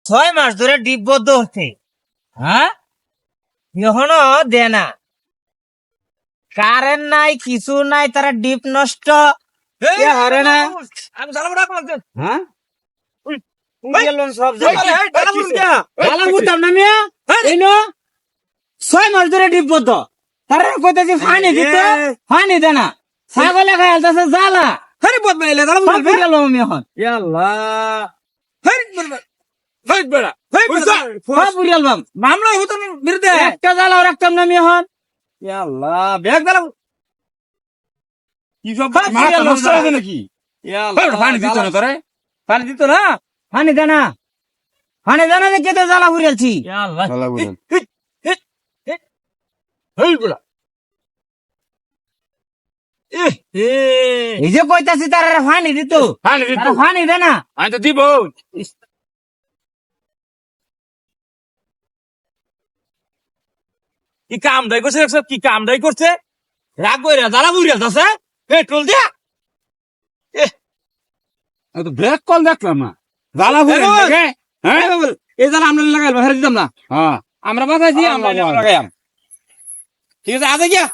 6 মাস ধরে ডিপবদ্ধ হচ্ছে, হ্যাঁ, এখনো দেয় না। কারেন্ট নাই, কিছু নাই, তারা ডিপ নষ্ট হারে না। আমি জ্বালাবো রাখলাম। হ্যাঁ, সব জ্বালাবো। না মিয়া। এই নো 6 মাস ধরে ডিপবদ্ধ, তারা কইতেছি ফানি দিতে, ফানি দে না। ছাগলে খাইতেছে জ্বালা। হরি বদ মাইলে জ্বালাবো সব গেল আমি এখন। আল্লাহ। হরি বদ হরি বড়া হরি বড়া সব বুড়িয়াল বাম। মামলা হতো না বিরুদ্ধে একটা জ্বালাও রাখতাম না আমি এখন। আল্লাহ ব্যাগ জ্বালাবো কি সব সব মাথা বুড়িয়াল নষ্ট বাম। হয়েছে নাকি পানি দিত না তোরে পানি দিত না ফানি দে না, ফানি দে না, কেটে জ্বালা বুড়িয়ালছি। আল্লাহ জ্বালাবো না। হরি বড়া এই যে কইতাছি তারা ফানি দিত, পানি দিত তারা ফানি দে না। আমি তো দিব কি কাম দাই করছে সব কি কাম দাই করছে রাগ কইরা জ্বালা বুড়িয়া আছে পেট্রোল দিয়া তো ব্রেক কল দেখলাম না জ্বালা এই বাবুল। ফুরে হ্যাঁ এই জ্বালা আমরা লাগাইলাম হেরে দিতাম না হ্যাঁ আমরা বাজাইছি আমরা লাগাইলাম ঠিক আছে আগে গিয়া